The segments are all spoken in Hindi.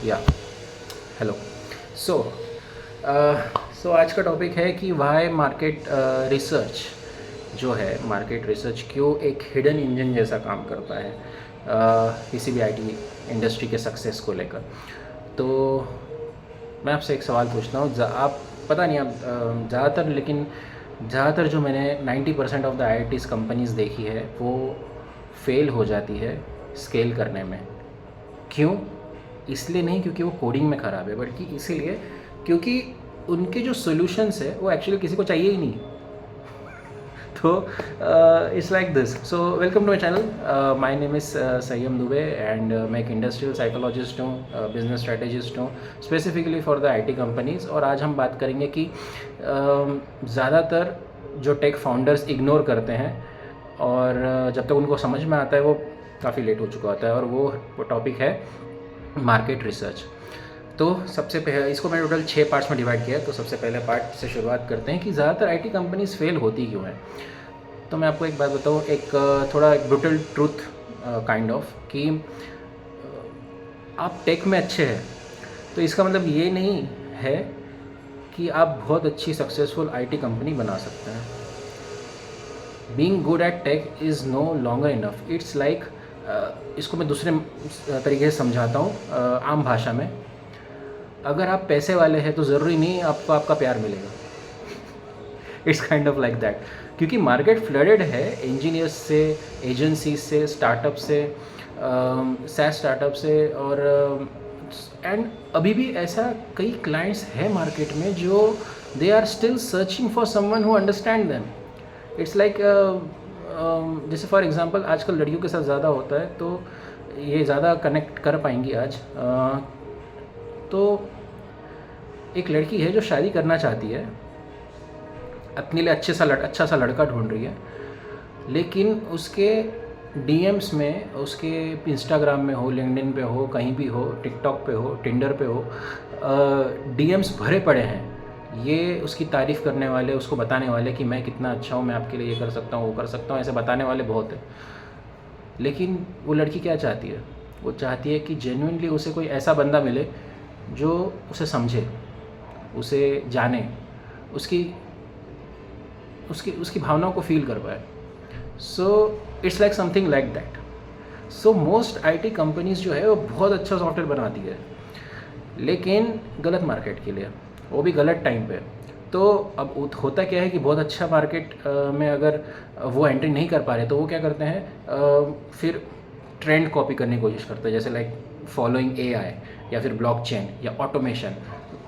या हेलो। सो सो आज का टॉपिक है कि वाई मार्केट रिसर्च जो है, मार्केट रिसर्च क्यों एक हिडन इंजन जैसा काम करता है किसी भी आईटी इंडस्ट्री के सक्सेस को लेकर। तो मैं आपसे एक सवाल पूछता हूँ, आप पता नहीं आप ज़्यादातर, लेकिन ज़्यादातर जो मैंने 90% ऑफ द आईआईटीज़ कंपनीज़ देखी है वो फेल हो जाती है स्केल करने में। क्यों? इसलिए नहीं क्योंकि वो कोडिंग में ख़राब है, बल्कि इसीलिए क्योंकि उनके जो सॉल्यूशंस है वो एक्चुअली किसी को चाहिए ही नहीं। तो it's like this. So welcome to my channel. My name is Sayyam Dubey and मैं एक इंडस्ट्रियल साइकोलॉजिस्ट हूँ, बिजनेस स्ट्रेटेजिस्ट हूँ, specifically for the IT companies. और आज हम बात करेंगे कि ज़्यादातर जो टेक फाउंडर्स इग्नोर करते हैं और जब तक उनको समझ में आता है वो काफ़ी लेट हो चुका होता है, और वो टॉपिक है मार्केट रिसर्च। तो सबसे पहले इसको मैंने टोटल 6 पार्ट्स में डिवाइड किया है। तो सबसे पहले पार्ट से शुरुआत करते हैं कि ज़्यादातर आईटी कंपनीज फेल होती क्यों हैं। तो मैं आपको एक बात बताऊँ, एक थोड़ा एक ब्रूटल ट्रूथ काइंड ऑफ, कि आप टेक में अच्छे हैं तो इसका मतलब ये नहीं है कि आप बहुत अच्छी सक्सेसफुल आईटी कंपनी बना सकते हैं। Being good at tech is no longer enough. It's like, इसको मैं दूसरे तरीके से समझाता हूँ आम भाषा में। अगर आप पैसे वाले हैं तो ज़रूरी नहीं आपको आपका प्यार मिलेगा। It's kind of like that, क्योंकि मार्केट फ्लडेड है इंजीनियर्स से, एजेंसीज से, स्टार्टअप से, सैस स्टार्टअप से, और एंड अभी भी ऐसा कई क्लाइंट्स हैं मार्केट में जो they are still searching for someone who understand them. It's like जैसे फॉर एग्जांपल आजकल लड़कियों के साथ ज़्यादा होता है, तो ये ज़्यादा कनेक्ट कर पाएंगी आज। तो एक लड़की है जो शादी करना चाहती है, अपने लिए अच्छा सा लड़का ढूंढ रही है, लेकिन उसके डीएम्स में, उसके इंस्टाग्राम में हो, लिंक्डइन पे हो, कहीं भी हो, टिकटॉक पे हो, टिंडर पे हो, डीएम्स भरे पड़े हैं। ये उसकी तारीफ़ करने वाले, उसको बताने वाले कि मैं कितना अच्छा हूँ, मैं आपके लिए ये कर सकता हूँ, वो कर सकता हूँ, ऐसे बताने वाले बहुत हैं। लेकिन वो लड़की क्या चाहती है? वो चाहती है कि जेन्युइनली उसे कोई ऐसा बंदा मिले जो उसे समझे, उसे जाने, उसकी उसकी उसकी भावनाओं को फील कर पाए। सो it's like something like that. So most IT companies जो है वो बहुत अच्छा सॉफ्टवेयर बनाती है, लेकिन गलत मार्केट के लिए, वो भी गलत टाइम पे। तो अब होता क्या है कि बहुत अच्छा मार्केट में अगर वो एंट्री नहीं कर पा रहे तो वो क्या करते हैं, फिर ट्रेंड कॉपी करने की कोशिश करते हैं, जैसे लाइक फॉलोइंग एआई या फिर ब्लॉकचेन या ऑटोमेशन,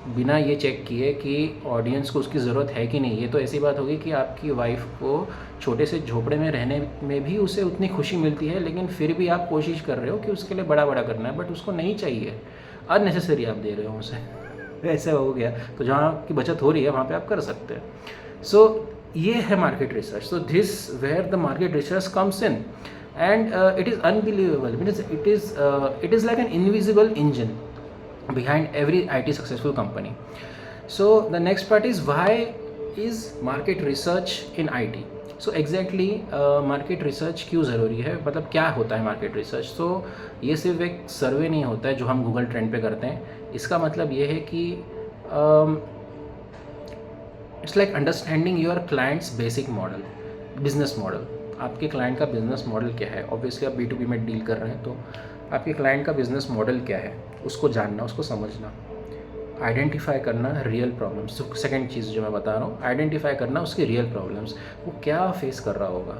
बिना ये चेक किए कि ऑडियंस को उसकी ज़रूरत है कि नहीं। ये तो ऐसी बात होगी कि आपकी वाइफ को छोटे से झोपड़े में रहने में भी उसे उतनी खुशी मिलती है, लेकिन फिर भी आप कोशिश कर रहे हो कि उसके लिए बड़ा बड़ा करना है, बट उसको नहीं चाहिए, अननेसेसरी आप दे रहे हो उसे। ऐसे हो गया, तो जहाँ की बचत हो रही है वहाँ पे आप कर सकते हैं। सो ये है market research. So this where the market research comes in, and it is unbelievable. It is like an invisible engine behind every IT successful company. So the next part is, why is market research in IT? So exactly market research क्यों ज़रूरी है, मतलब क्या होता है मार्केट रिसर्च? तो ये सिर्फ एक सर्वे नहीं होता है जो हम गूगल ट्रेंड पे करते हैं। इसका मतलब ये है कि it's like understanding your clients basic model, business model. आपके क्लाइंट का बिज़नेस मॉडल क्या है? ऑब्वियसली आप B2B में डील कर रहे हैं, तो आपके क्लाइंट का बिज़नेस मॉडल क्या है उसको जानना, उसको समझना, आइडेंटिफाई करना रियल प्रॉब्लम्स। सेकंड चीज़ जो मैं बता रहा हूँ, आइडेंटिफाई करना उसकी रियल प्रॉब्लम्स, वो क्या फेस कर रहा होगा,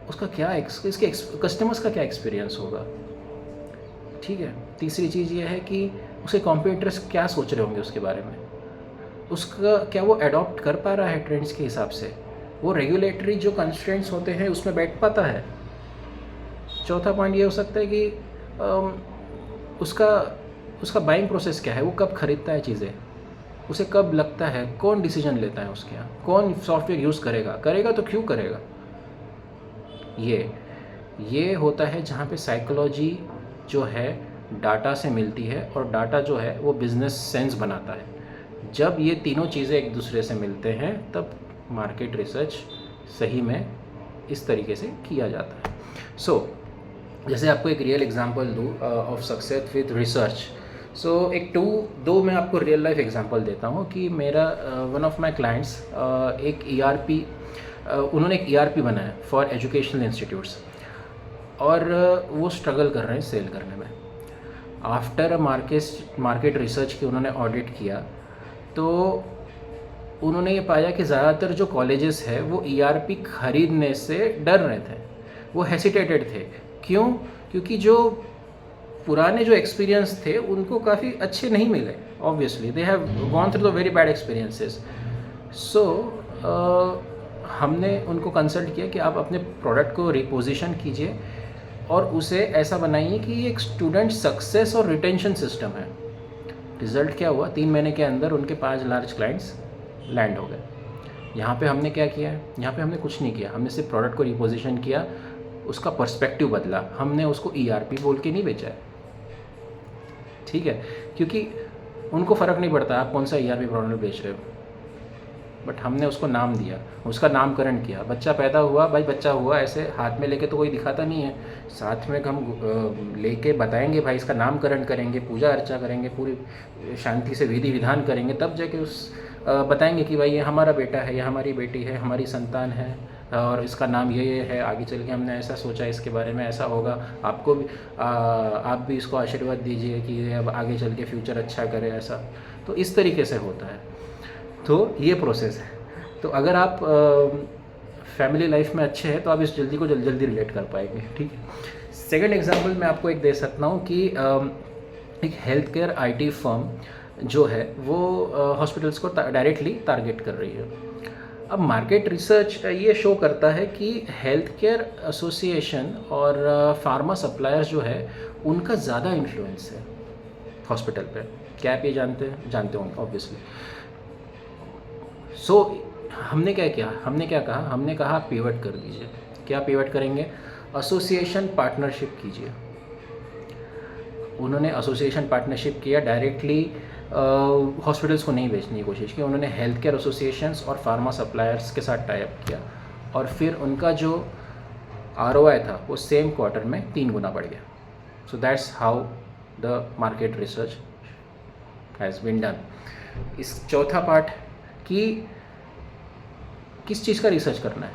उसका क्या इसके कस्टमर्स का क्या एक्सपीरियंस होगा। ठीक है। तीसरी चीज़ ये है कि उसके कॉम्पिटिटर्स क्या सोच रहे होंगे उसके बारे में, उसका क्या वो अडॉप्ट कर पा रहा है ट्रेंड्स के हिसाब से, वो रेगुलेटरी जो कंस्ट्रेंट्स होते हैं उसमें बैठ पाता है। चौथा पॉइंट ये हो सकता है कि उसका उसका बाइंग प्रोसेस क्या है, वो कब खरीदता है चीज़ें, उसे कब लगता है, कौन डिसीजन लेता है उसके यहाँ, कौन सॉफ्टवेयर यूज़ करेगा तो क्यों करेगा। ये होता है जहाँ पे साइकोलॉजी जो है डाटा से मिलती है, और डाटा जो है वो बिज़नेस सेंस बनाता है। जब ये तीनों चीज़ें एक दूसरे से मिलते हैं तब मार्केट रिसर्च सही में इस तरीके से किया जाता है। सो जैसे आपको एक रियल एग्जांपल दूँ ऑफ सक्सेस विद रिसर्च। सो एक दो मैं आपको रियल लाइफ एग्जांपल देता हूँ कि मेरा वन ऑफ माय क्लाइंट्स एक ईआरपी उन्होंने एक ईआरपी बनाया फॉर एजुकेशनल इंस्टीट्यूट्स, और वो स्ट्रगल कर रहे हैं सेल करने में। आफ्टर मार्केट रिसर्च की उन्होंने ऑडिट किया, तो उन्होंने ये पाया कि ज़्यादातर जो कॉलेजेस है वो ईआरपी खरीदने से डर रहे थे, वो हेसिटेटेड थे। क्यों? क्योंकि जो पुराने जो एक्सपीरियंस थे उनको काफ़ी अच्छे नहीं मिले। Obviously they have gone through the very bad experiences. So हमने उनको कंसल्ट किया कि आप अपने प्रोडक्ट को रिपोजिशन कीजिए और उसे ऐसा बनाइए कि ये एक स्टूडेंट सक्सेस और रिटेंशन सिस्टम है। रिज़ल्ट क्या हुआ? 3 महीने के अंदर उनके 5 लार्ज क्लाइंट्स लैंड हो गए। यहाँ पे हमने क्या किया है? यहाँ पे हमने कुछ नहीं किया, हमने सिर्फ प्रोडक्ट को रिपोजिशन किया, उसका पर्सपेक्टिव बदला, हमने उसको ईआरपी बोल के नहीं बेचा है, ठीक है? क्योंकि उनको फ़र्क नहीं पड़ता आप कौन सा ईआरपी प्रोडक्ट बेच रहे हो, बट हमने उसको नाम दिया, उसका नामकरण किया। बच्चा पैदा हुआ, भाई बच्चा हुआ, ऐसे हाथ में लेके तो कोई दिखाता नहीं है, साथ में हम लेके बताएंगे, भाई इसका नामकरण करेंगे, पूजा अर्चा करेंगे, पूरी शांति से विधि विधान करेंगे, तब जाके उस बताएंगे कि भाई ये हमारा बेटा है, ये हमारी बेटी है, हमारी संतान है, और इसका नाम ये है, आगे चल के हमने ऐसा सोचा इसके बारे में, ऐसा होगा, आपको भी आप भी इसको आशीर्वाद दीजिए कि ये अब आगे चल के फ्यूचर अच्छा करे, ऐसा। तो इस तरीके से होता है। तो ये प्रोसेस है। तो अगर आप फैमिली लाइफ में अच्छे हैं तो आप इस जल्दी को जल्दी रिलेट कर पाएंगे, ठीक है? सेकंड एग्जांपल मैं आपको एक दे सकता हूँ कि एक हेल्थ केयर आईटी फर्म जो है वो हॉस्पिटल्स को डायरेक्टली टारगेट कर रही है। अब मार्केट रिसर्च ये शो करता है कि हेल्थ केयर एसोसिएशन और फार्मा सप्लायर्स जो है उनका ज़्यादा इन्फ्लुएंस है हॉस्पिटल पे। क्या आप ये जानते होंगे ऑब्वियसली। सो हमने क्या किया? हमने क्या कहा? हमने कहा पिवट कर दीजिए। क्या पिवट करेंगे? एसोसिएशन पार्टनरशिप कीजिए। उन्होंने एसोसिएशन पार्टनरशिप किया, डायरेक्टली हॉस्पिटल्स को नहीं बेचने की कोशिश की, उन्होंने हेल्थ केयर एसोसिएशंस और फार्मा सप्लायर्स के साथ टाई अप किया, और फिर उनका जो ROI था वो सेम क्वार्टर में 3 गुना बढ़ गया। So that's how the market research has been done. इस चौथा पार्ट कि किस चीज़ का रिसर्च करना है,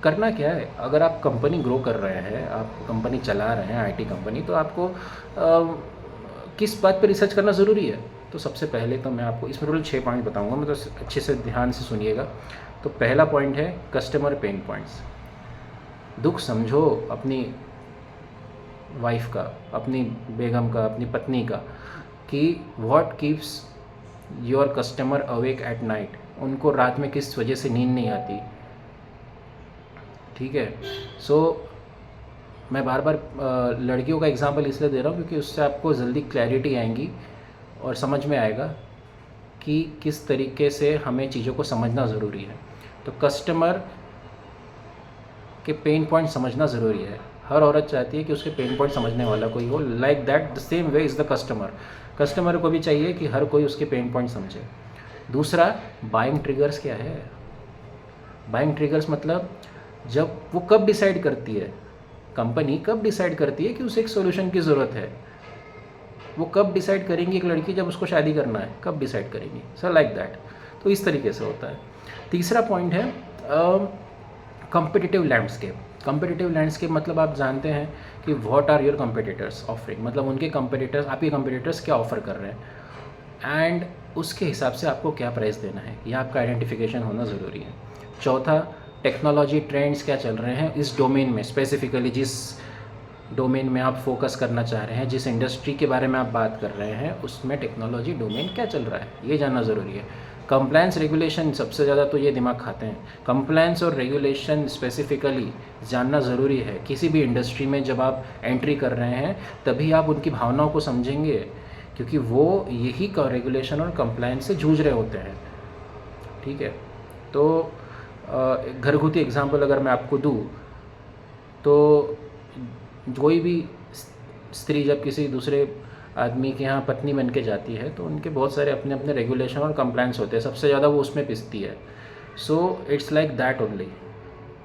करना क्या है। अगर आप कंपनी ग्रो कर रहे हैं, आप कंपनी चला रहे हैं, आईटी कंपनी, तो आपको किस बात पे रिसर्च करना ज़रूरी है? तो सबसे पहले तो मैं आपको इसमें टोटल 6 पॉइंट बताऊंगा, मतलब अच्छे से ध्यान से सुनिएगा। तो पहला पॉइंट है कस्टमर पेन पॉइंट्स। दुख समझो अपनी वाइफ का, अपनी बेगम का, अपनी पत्नी का, कि what keeps your customer awake at night. उनको रात में किस वजह से नींद नहीं आती, ठीक है? सो मैं बार बार लड़कियों का एग्जांपल इसलिए दे रहा हूँ क्योंकि उससे आपको जल्दी क्लैरिटी आएंगी और समझ में आएगा कि किस तरीके से हमें चीज़ों को समझना ज़रूरी है। तो कस्टमर के पेन पॉइंट समझना ज़रूरी है। हर औरत चाहती है कि उसके पेन पॉइंट समझने वाला कोई हो। Like that the same way is the customer. Customer को भी चाहिए कि हर कोई उसके पेन पॉइंट समझे। दूसरा, बाइंग ट्रिगर्स क्या है? बाइंग ट्रिगर्स मतलब जब वो कब डिसाइड करती है, कंपनी कब डिसाइड करती है कि उसे एक सॉल्यूशन की ज़रूरत है। वो कब डिसाइड करेंगी एक लड़की जब उसको शादी करना है, कब डिसाइड करेंगी? Sir like that. तो इस तरीके से होता है। तीसरा पॉइंट है कॉम्पिटिटिव लैंडस्केप। कॉम्पिटिटिव लैंडस्केप मतलब आप जानते हैं कि what are your competitors offering, मतलब उनके कॉम्पिटिटर्स, आपके कॉम्पिटिटर्स क्या ऑफर कर रहे हैं, एंड उसके हिसाब से आपको क्या प्राइस देना है, यह आपका आइडेंटिफिकेशन होना ज़रूरी है। चौथा, टेक्नोलॉजी ट्रेंड्स क्या चल रहे हैं इस डोमेन में, स्पेसिफिकली जिस डोमेन में आप फोकस करना चाह रहे हैं, जिस इंडस्ट्री के बारे में आप बात कर रहे हैं, उसमें टेक्नोलॉजी डोमेन क्या चल रहा है, ये जानना ज़रूरी है। कंप्लायंस रेगुलेशन सबसे ज़्यादा तो ये दिमाग खाते हैं। कंप्लायंस और रेगुलेशन स्पेसिफिकली जानना ज़रूरी है। किसी भी इंडस्ट्री में जब आप एंट्री कर रहे हैं तभी आप उनकी भावनाओं को समझेंगे, क्योंकि वो यही रेगुलेशन और कंप्लायंस से जूझ रहे होते हैं, ठीक है? तो घरगुती एग्जांपल अगर मैं आपको दूँ तो कोई भी स्त्री जब किसी दूसरे आदमी के यहाँ पत्नी बन के जाती है तो उनके बहुत सारे अपने अपने रेगुलेशन और कंप्लायंस होते हैं, सबसे ज़्यादा वो उसमें पिसती है। So it's like that only.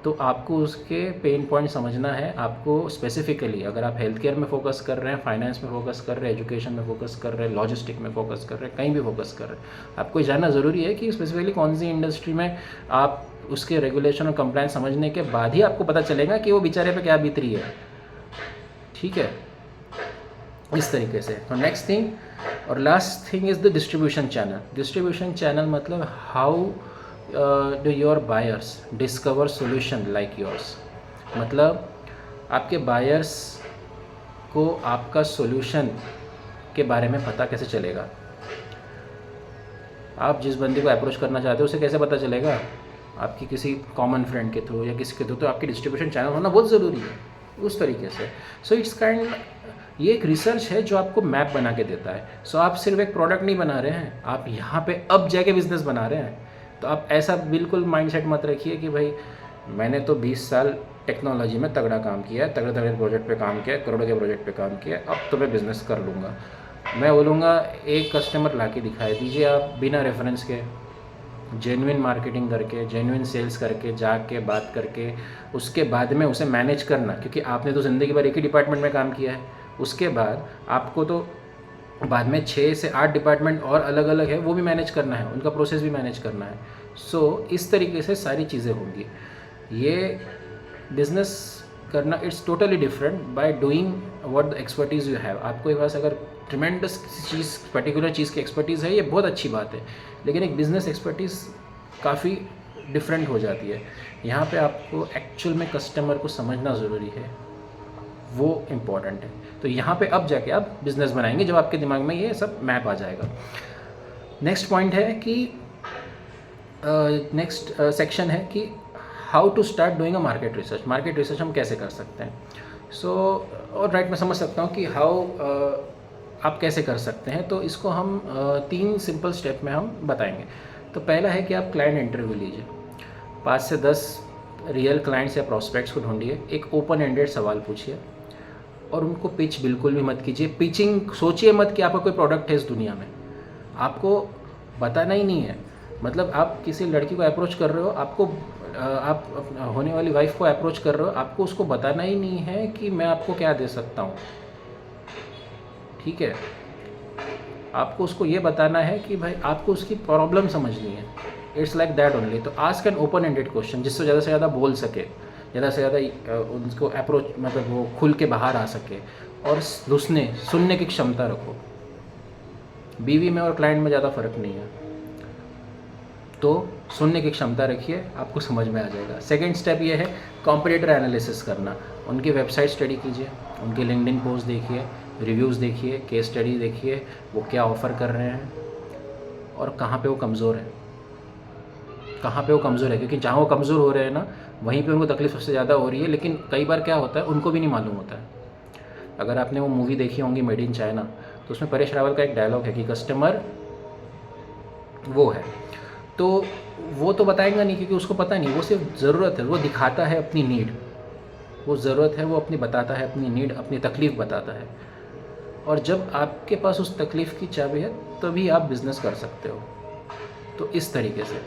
तो आपको उसके पेन पॉइंट समझना है। आपको स्पेसिफिकली अगर आप हेल्थ केयर में फोकस कर रहे हैं, फाइनेंस में फोकस कर रहे हैं, एजुकेशन में फोकस कर रहे हैं, लॉजिस्टिक में फोकस कर रहे हैं, कहीं भी फोकस कर रहे हैं, आपको ये जानना ज़रूरी है कि स्पेसिफिकली कौन सी इंडस्ट्री में आप उसके रेगुलेशन और कंप्लायंस समझने के बाद ही आपको पता चलेगा कि वो बेचारे पे क्या बीत रही है। ठीक है, इस तरीके से। तो नेक्स्ट थिंग और last thing is the distribution channel. Distribution channel मतलब how do your buyers discover solution like yours. मतलब आपके बायर्स को आपका सोल्यूशन के बारे में पता कैसे चलेगा। आप जिस बंदे को अप्रोच करना चाहते हो उसे कैसे पता चलेगा, आपकी किसी कॉमन फ्रेंड के थ्रू या किसी के थ्रू। तो आपकी डिस्ट्रीब्यूशन चैनल होना बहुत ज़रूरी है उस तरीके से। सो इट्स काइंड, ये एक रिसर्च है जो आपको मैप बना के देता है। सो आप सिर्फ एक प्रोडक्ट नहीं बना रहे हैं, आप यहाँ पे अब जाके बिजनेस बना रहे हैं। तो आप ऐसा बिल्कुल माइंडसेट मत रखिए कि भाई मैंने तो 20 साल टेक्नोलॉजी में तगड़ा काम किया है, तगड़े तगड़े प्रोजेक्ट पे काम किया है, करोड़ों के प्रोजेक्ट पे काम किया है, अब तो मैं बिज़नेस कर लूँगा। मैं बोलूँगा एक कस्टमर ला के दिखाई दीजिए आप बिना रेफरेंस के, जेन्युइन मार्केटिंग करके, जेन्युइन सेल्स करके, जाके बात करके, उसके बाद में उसे मैनेज करना, क्योंकि आपने तो ज़िंदगी भर एक ही डिपार्टमेंट में काम किया है। उसके बाद आपको तो बाद में 6 से 8 डिपार्टमेंट और अलग अलग है, वो भी मैनेज करना है, उनका प्रोसेस भी मैनेज करना है। सो इस तरीके से सारी चीज़ें होंगी। ये बिज़नेस करना it's totally different by doing what the expertise you have. आपके पास अगर ट्रिमेंडस चीज़, पर्टिकुलर चीज़ की एक्सपर्टीज़ है, ये बहुत अच्छी बात है, लेकिन एक बिज़नेस एक्सपर्टीज़ काफ़ी डिफरेंट हो जाती है। यहाँ पे आपको एक्चुअल में कस्टमर को समझना ज़रूरी है, वो इम्पॉर्टेंट है। तो यहाँ पे अब जाके आप बिज़नेस बनाएंगे जब आपके दिमाग में ये सब मैप आ जाएगा। नेक्स्ट पॉइंट है कि नेक्स्ट सेक्शन है कि how to start doing a market research. Market research हम कैसे कर सकते हैं। सो और राइट, मैं समझ सकता हूँ कि हाउ आप कैसे कर सकते हैं। तो इसको हम 3 सिंपल स्टेप में हम बताएंगे। तो पहला है कि आप क्लाइंट इंटरव्यू लीजिए, 5 से 10 रियल क्लाइंट्स या प्रॉस्पेक्ट्स को ढूंढिए, एक ओपन एंडेड सवाल पूछिए और उनको पिच बिल्कुल भी मत कीजिए। पिचिंग सोचिए मत कि आपका कोई प्रोडक्ट है इस दुनिया में, आपको बताना ही नहीं है। मतलब आप किसी लड़की को अप्रोच कर रहे हो, आपको आप होने वाली वाइफ को अप्रोच कर रहे हो, आपको उसको बताना ही नहीं है कि मैं आपको क्या दे सकता हूँ। ठीक है, आपको उसको ये बताना है कि भाई आपको उसकी प्रॉब्लम समझनी है। It's like that only. तो ask an open ended question जिससे ज़्यादा से ज़्यादा बोल सके, ज़्यादा से ज़्यादा उनको अप्रोच, मतलब वो खुल के बाहर आ सके। और सुनने की क्षमता रखो। बीवी में और क्लाइंट में ज़्यादा फ़र्क नहीं है, तो सुनने की क्षमता रखिए, आपको समझ में आ जाएगा। सेकंड स्टेप ये है कॉम्पिटिटर एनालिसिस करना। उनकी वेबसाइट स्टडी कीजिए, उनके लिंक्डइन पोस्ट देखिए, रिव्यूज़ देखिए, केस स्टडी देखिए, वो क्या ऑफ़र कर रहे हैं और कहाँ पे वो कमज़ोर है, कहाँ पे वो कमज़ोर है। क्योंकि जहाँ वो कमज़ोर हो रहे हैं ना, वहीं पे उनको तकलीफ सबसे ज़्यादा हो रही है। लेकिन कई बार क्या होता है, उनको भी नहीं मालूम होता है। अगर आपने वो मूवी देखी होंगी मेड इन चाइना, तो उसमें परेश रावल का एक डायलॉग है कि कस्टमर वो है, तो वो तो बताएगा नहीं क्योंकि उसको पता नहीं, वो सिर्फ ज़रूरत है, वो दिखाता है अपनी नीड, वो ज़रूरत है, वो अपनी बताता है अपनी नीड, अपनी तकलीफ़ बताता है। और जब आपके पास उस तकलीफ़ की चाबी है तभी आप बिज़नेस कर सकते हो। तो इस तरीके से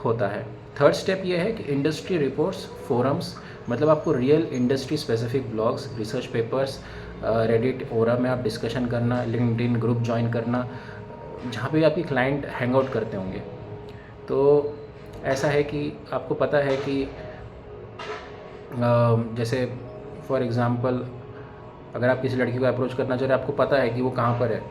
होता है। थर्ड स्टेप ये है कि इंडस्ट्री रिपोर्ट्स, फोरम्स, मतलब आपको real industry specific blogs, research papers, Reddit, Quora में आप डिस्कशन करना, लिंक्डइन ग्रुप ज्वाइन करना, जहाँ पे आपके क्लाइंट हैंग आउट करते होंगे। तो ऐसा है कि आपको पता है कि जैसे फॉर एग्ज़ाम्पल अगर आप किसी लड़की को अप्रोच करना चाह रहे हैं, आपको पता है कि वो कहाँ पर है,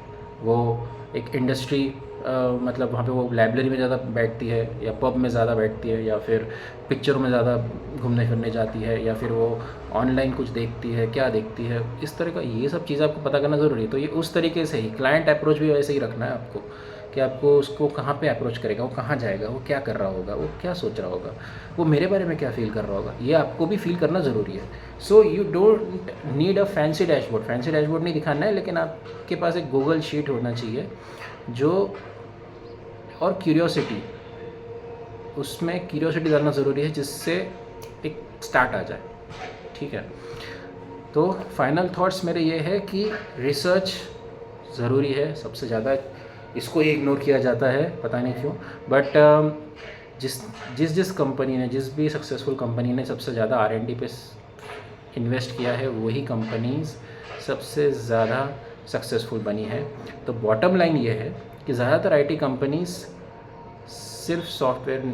वो एक इंडस्ट्री मतलब वहाँ पे वो लाइब्रेरी में ज़्यादा बैठती है या पब में ज़्यादा बैठती है या फिर पिक्चरों में ज़्यादा घूमने फिरने जाती है या फिर वो ऑनलाइन कुछ देखती है, क्या देखती है, इस तरह का ये सब चीज़ें आपको पता करना ज़रूरी है। तो ये उस तरीके से ही क्लाइंट अप्रोच भी वैसे ही रखना है आपको कि आपको उसको कहाँ पे अप्रोच करेगा, वो कहाँ जाएगा, वो क्या कर रहा होगा, वो क्या सोच रहा होगा, वो मेरे बारे में क्या फ़ील कर रहा होगा, ये आपको भी फील करना ज़रूरी है। So you don't need a fancy dashboard. Fancy dashboard नहीं दिखाना है, लेकिन आपके पास एक गूगल शीट होना चाहिए जो, और क्यूरियोसिटी, उसमें क्यूरियोसिटी डालना ज़रूरी है जिससे एक स्टार्ट आ जाए। ठीक है, तो फाइनल थॉट्स मेरे ये है कि रिसर्च ज़रूरी है सबसे ज़्यादा, इसको ही इग्नोर किया जाता है पता नहीं क्यों। बट जिस जिस कंपनी ने, जिस भी सक्सेसफुल कंपनी ने सबसे ज़्यादा R&D पे इन्वेस्ट किया है, वही कंपनीज सबसे ज़्यादा सक्सेसफुल बनी है। तो बॉटम लाइन ये है कि ज़्यादातर IT कंपनीज सिर्फ सॉफ्टवेयर,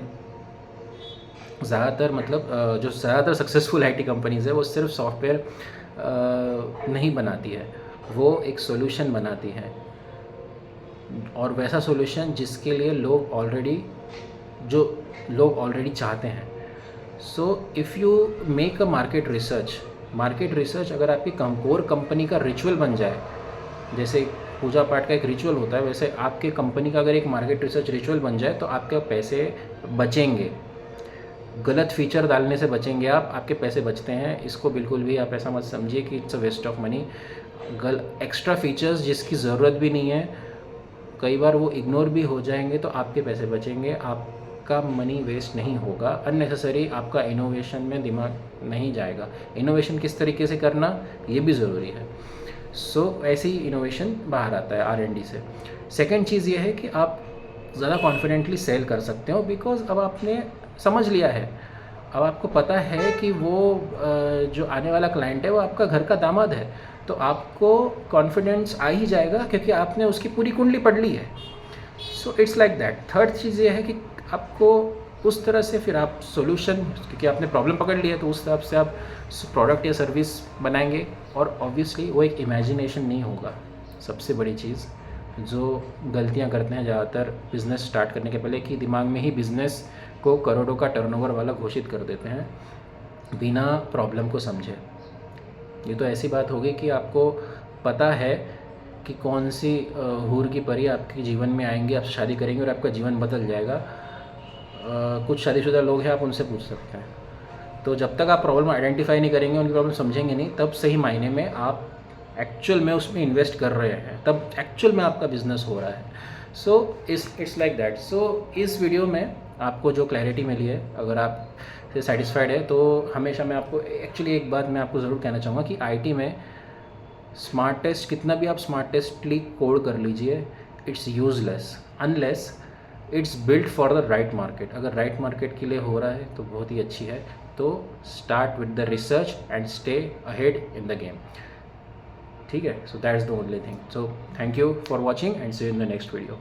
ज़्यादातर मतलब जो ज़्यादातर सक्सेसफुल IT कंपनीज़ है वो सिर्फ सॉफ्टवेयर नहीं बनाती है, वो एक सॉल्यूशन बनाती है, और वैसा सॉल्यूशन जिसके लिए लोग ऑलरेडी चाहते हैं। So if you make a market research अगर आपकी कोर कंपनी का रिचुअल बन जाए, जैसे पूजा पाठ का एक रिचुअल होता है, वैसे आपके कंपनी का अगर एक मार्केट रिसर्च रिचुअल बन जाए तो आपके पैसे बचेंगे, गलत फीचर डालने से बचेंगे आपके पैसे बचते हैं। इसको बिल्कुल भी आप ऐसा मत समझिए कि it's a waste of money. Extra features जिसकी ज़रूरत भी नहीं है, कई बार वो इग्नोर भी हो जाएंगे तो आपके पैसे बचेंगे, आपका मनी वेस्ट नहीं होगा। अननेसेसरी आपका इनोवेशन में दिमाग नहीं जाएगा। इनोवेशन किस तरीके से करना ये भी ज़रूरी है। सो ऐसे ही इनोवेशन बाहर आता है R&D से। सेकेंड चीज़ ये है कि आप ज़्यादा कॉन्फिडेंटली सेल कर सकते हो, बिकॉज अब आपने समझ लिया है, अब आपको पता है कि वो जो आने वाला क्लाइंट है वो आपका घर का दामाद है, तो आपको कॉन्फिडेंस आ ही जाएगा क्योंकि आपने उसकी पूरी कुंडली पढ़ ली है। So it's like that. Third चीज़ ये है कि आपको उस तरह से फिर आप सोल्यूशन, क्योंकि आपने प्रॉब्लम पकड़ ली है तो उस हिसाब से आप प्रोडक्ट या सर्विस बनाएंगे, और ऑब्वियसली वो एक इमेजिनेशन नहीं होगा। सबसे बड़ी चीज़ जो गलतियां करते हैं ज़्यादातर बिज़नेस स्टार्ट करने के पहले, कि दिमाग में ही बिज़नेस को करोड़ों का टर्नओवर वाला घोषित कर देते हैं बिना प्रॉब्लम को समझे। ये तो ऐसी बात होगी कि आपको पता है कि कौन सी हूर की परी आपके जीवन में आएंगे, आपसे शादी करेंगे और आपका जीवन बदल जाएगा। कुछ शादीशुदा लोग हैं, आप उनसे पूछ सकते हैं। तो जब तक आप प्रॉब्लम आइडेंटिफाई नहीं करेंगे, उनकी प्रॉब्लम समझेंगे नहीं, तब सही मायने में आप एक्चुअल में उसमें इन्वेस्ट कर रहे हैं, तब एक्चुअल में आपका बिजनेस हो रहा है। So it's like that. So इस वीडियो में आपको जो क्लैरिटी मिली है, अगर आप से सेटिस्फाइड है, तो हमेशा मैं आपको एक्चुअली एक बात मैं आपको ज़रूर कहना चाहूँगा कि IT में स्मार्टेस्ट, कितना भी आप स्मार्टेस्टली कोड कर लीजिए, it's useless unless it's built for the right market. अगर राइट मार्केट के लिए हो रहा है तो बहुत ही अच्छी है। तो start with the research and stay ahead in the game. ठीक है, so that is the only thing. So thank you for watching and see you in the next video.